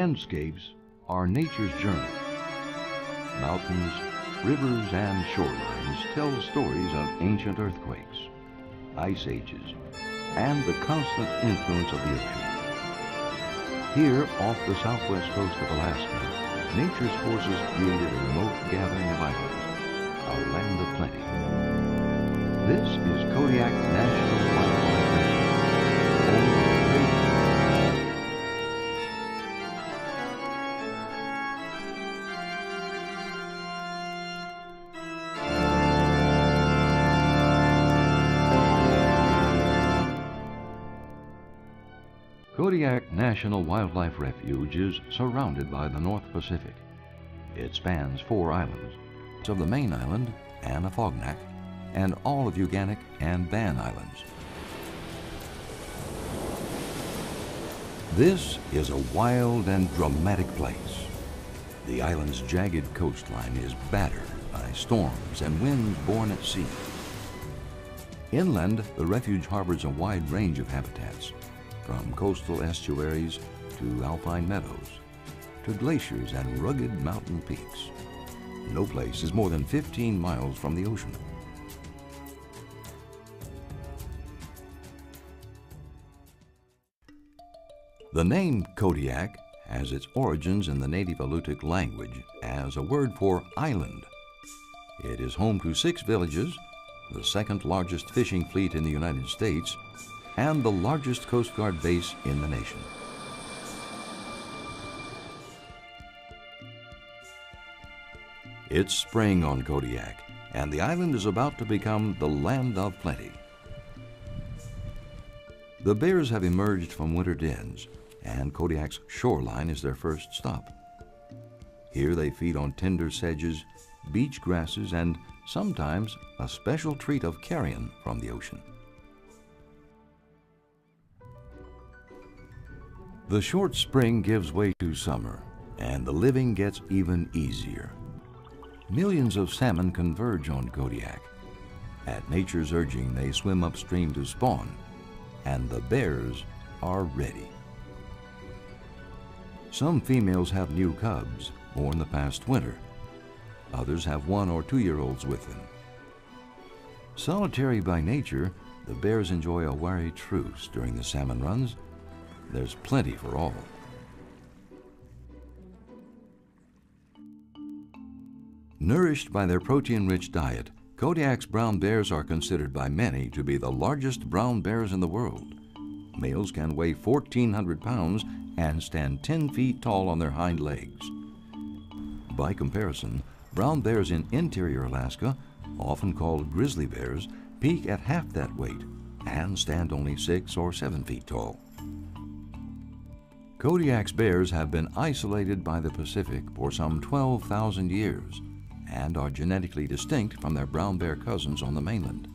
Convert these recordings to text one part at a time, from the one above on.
Landscapes are nature's journal. Mountains, rivers, and shorelines tell stories of ancient earthquakes, ice ages, and the constant influence of the ocean. Here, off the southwest coast of Alaska, nature's forces created a remote gathering of islands, a land of plenty. This is Kodiak National Wildlife Refuge, home of the great Kodiak National Wildlife Refuge is surrounded by the North Pacific. It spans 4 islands, of the main island, Anafognak, and all of Uganik and Ban Islands. This is a wild and dramatic place. The island's jagged coastline is battered by storms and winds born at sea. Inland, the refuge harbors a wide range of habitats, from coastal estuaries to alpine meadows, to glaciers and rugged mountain peaks. No place is more than 15 miles from the ocean. The name Kodiak has its origins in the native Alutiiq language as a word for island. It is home to 6 villages, the 2nd largest fishing fleet in the United States, and the largest Coast Guard base in the nation. It's spring on Kodiak, and the island is about to become the land of plenty. The bears have emerged from winter dens, and Kodiak's shoreline is their first stop. Here they feed on tender sedges, beach grasses, and sometimes a special treat of carrion from the ocean. The short spring gives way to summer, and the living gets even easier. Millions of salmon converge on Kodiak. At nature's urging, they swim upstream to spawn, and the bears are ready. Some females have new cubs, born the past winter. Others have 1- or 2-year-olds with them. Solitary by nature, the bears enjoy a wary truce during the salmon runs. There's plenty for all. Nourished by their protein-rich diet, Kodiak's brown bears are considered by many to be the largest brown bears in the world. Males can weigh 1,400 pounds and stand 10 feet tall on their hind legs. By comparison, brown bears in interior Alaska, often called grizzly bears, peak at half that weight and stand only 6 or 7 feet tall. Kodiak's bears have been isolated by the Pacific for some 12,000 years and are genetically distinct from their brown bear cousins on the mainland.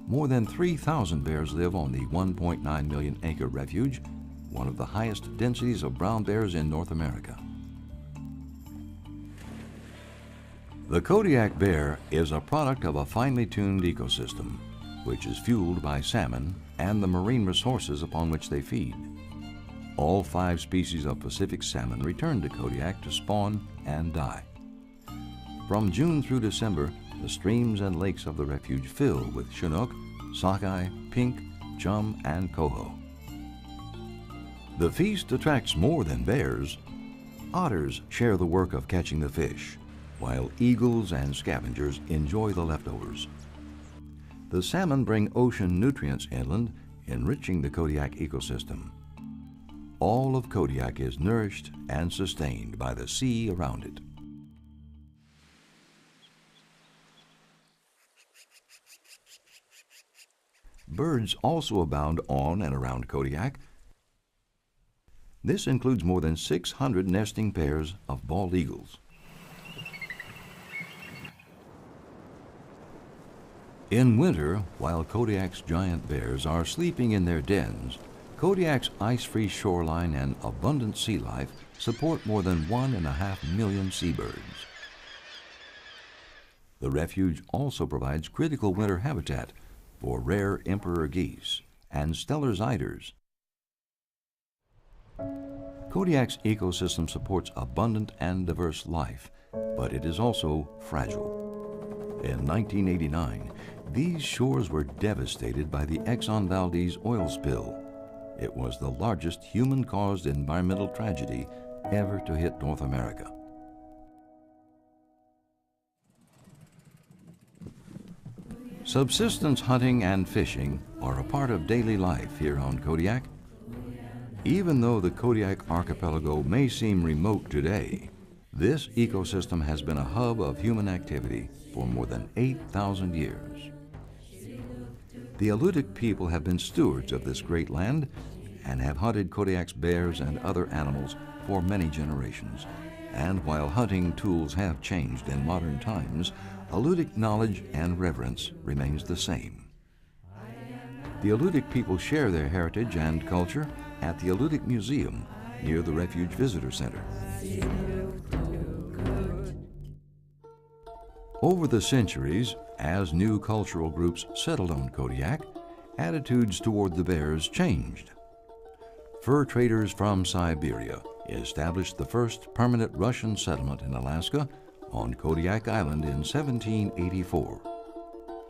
More than 3,000 bears live on the 1.9 million acre refuge, one of the highest densities of brown bears in North America. The Kodiak bear is a product of a finely tuned ecosystem, which is fueled by salmon and the marine resources upon which they feed. All 5 species of Pacific salmon return to Kodiak to spawn and die. From June through December, the streams and lakes of the refuge fill with chinook, sockeye, pink, chum, and coho. The feast attracts more than bears. Otters share the work of catching the fish, while eagles and scavengers enjoy the leftovers. The salmon bring ocean nutrients inland, enriching the Kodiak ecosystem. All of Kodiak is nourished and sustained by the sea around it. Birds also abound on and around Kodiak. This includes more than 600 nesting pairs of bald eagles. In winter, while Kodiak's giant bears are sleeping in their dens, Kodiak's ice-free shoreline and abundant sea life support more than 1.5 million seabirds. The refuge also provides critical winter habitat for rare emperor geese and Steller's eiders. Kodiak's ecosystem supports abundant and diverse life, but it is also fragile. In 1989, these shores were devastated by the Exxon Valdez oil spill. It was the largest human-caused environmental tragedy ever to hit North America. Subsistence hunting and fishing are a part of daily life here on Kodiak. Even though the Kodiak archipelago may seem remote today, this ecosystem has been a hub of human activity for more than 8,000 years. The Alutiiq people have been stewards of this great land and have hunted Kodiak's bears and other animals for many generations. And while hunting tools have changed in modern times, Alutiiq knowledge and reverence remains the same. The Alutiiq people share their heritage and culture at the Alutiiq Museum near the Refuge Visitor Center. Over the centuries, as new cultural groups settled on Kodiak, attitudes toward the bears changed. Fur traders from Siberia established the first permanent Russian settlement in Alaska on Kodiak Island in 1784.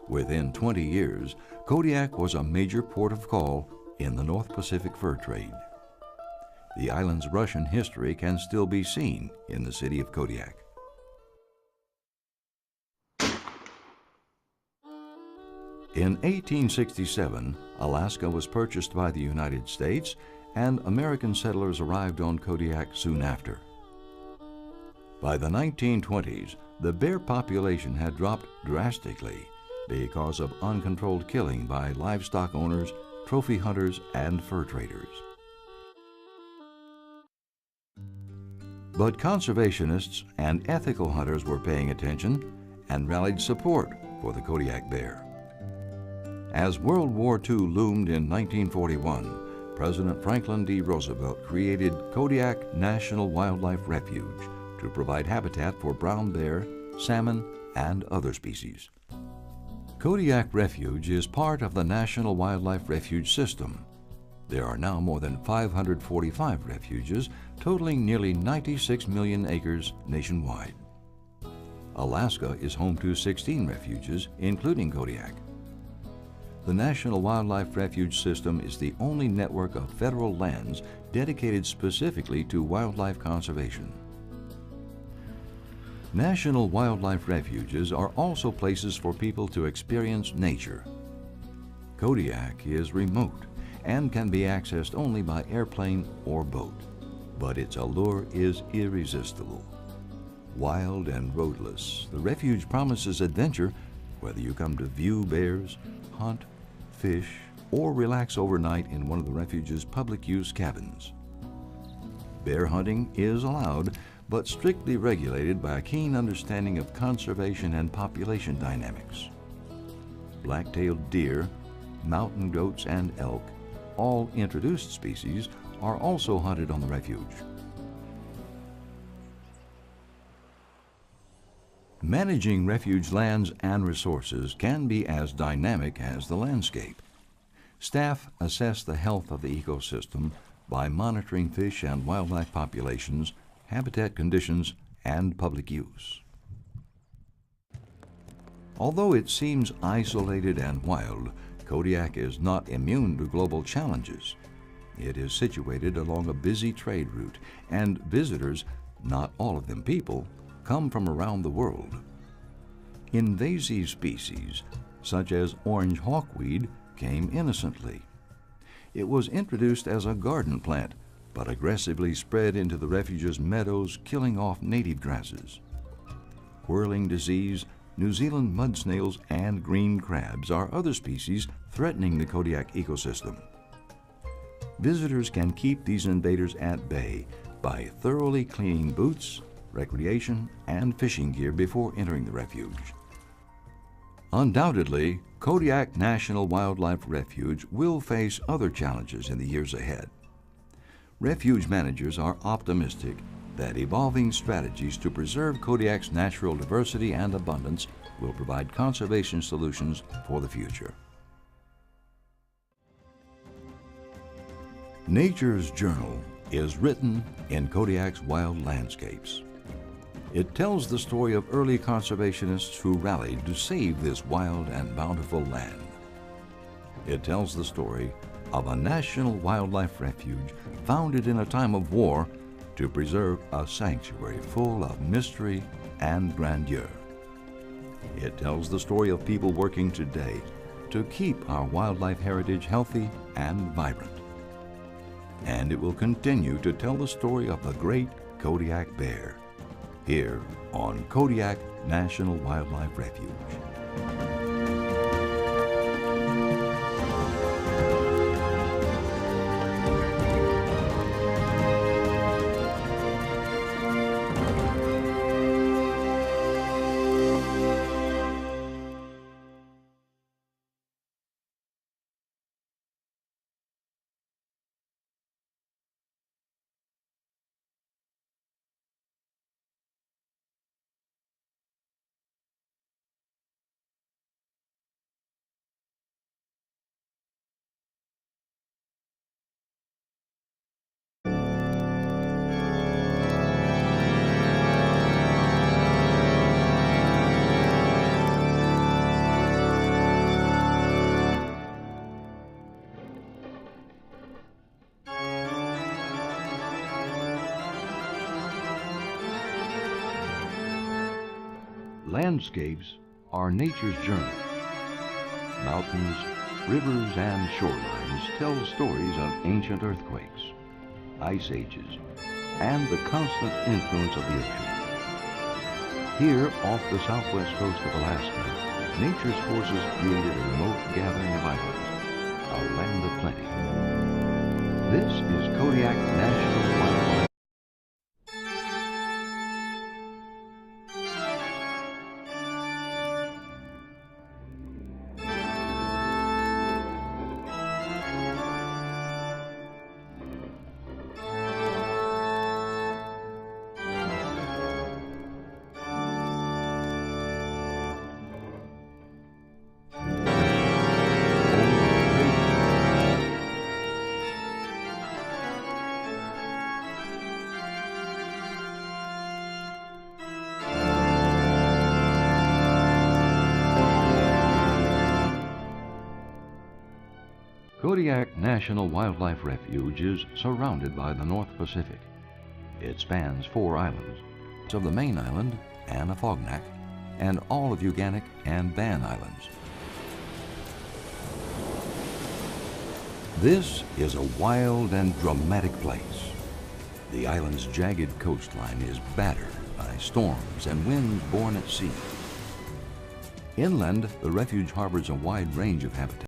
Within 20 years, Kodiak was a major port of call in the North Pacific fur trade. The island's Russian history can still be seen in the city of Kodiak. In 1867, Alaska was purchased by the United States, and American settlers arrived on Kodiak soon after. By the 1920s, the bear population had dropped drastically because of uncontrolled killing by livestock owners, trophy hunters, and fur traders. But conservationists and ethical hunters were paying attention and rallied support for the Kodiak bear. As World War II loomed in 1941, President Franklin D. Roosevelt created Kodiak National Wildlife Refuge to provide habitat for brown bear, salmon, and other species. Kodiak Refuge is part of the National Wildlife Refuge System. There are now more than 545 refuges, totaling nearly 96 million acres nationwide. Alaska is home to 16 refuges, including Kodiak. The National Wildlife Refuge System is the only network of federal lands dedicated specifically to wildlife conservation. National Wildlife Refuges are also places for people to experience nature. Kodiak is remote and can be accessed only by airplane or boat, but its allure is irresistible. Wild and roadless, the refuge promises adventure whether you come to view bears, hunt, fish, or relax overnight in one of the refuge's public-use cabins. Bear hunting is allowed, but strictly regulated by a keen understanding of conservation and population dynamics. Black-tailed deer, mountain goats, and elk, all introduced species, are also hunted on the refuge. Managing refuge lands and resources can be as dynamic as the landscape. Staff assess the health of the ecosystem by monitoring fish and wildlife populations, habitat conditions, and public use. Although it seems isolated and wild, Kodiak is not immune to global challenges. It is situated along a busy trade route, and visitors, not all of them people, come from around the world. Invasive species, such as orange hawkweed, came innocently. It was introduced as a garden plant, but aggressively spread into the refuge's meadows, killing off native grasses. Whirling disease, New Zealand mud snails, and green crabs are other species threatening the Kodiak ecosystem. Visitors can keep these invaders at bay by thoroughly cleaning boots, recreation, and fishing gear before entering the refuge. Undoubtedly, Kodiak National Wildlife Refuge will face other challenges in the years ahead. Refuge managers are optimistic that evolving strategies to preserve Kodiak's natural diversity and abundance will provide conservation solutions for the future. Nature's Journal is written in Kodiak's wild landscapes. It tells the story of early conservationists who rallied to save this wild and bountiful land. It tells the story of a National Wildlife Refuge founded in a time of war to preserve a sanctuary full of mystery and grandeur. It tells the story of people working today to keep our wildlife heritage healthy and vibrant. And it will continue to tell the story of the great Kodiak bear, here on Kodiak National Wildlife Refuge. Landscapes are nature's journey. Mountains, rivers, and shorelines tell stories of ancient earthquakes, ice ages, and the constant influence of the ocean. Here, off the southwest coast of Alaska, nature's forces created a remote gathering of islands, a land of plenty. This is Kodiak National Wildlife. Kodiak National Wildlife Refuge is surrounded by the North Pacific. It spans 4 islands, of the main island, Anafognak, and all of Uganik and Ban Islands. This is a wild and dramatic place. The island's jagged coastline is battered by storms and winds born at sea. Inland, the refuge harbors a wide range of habitat.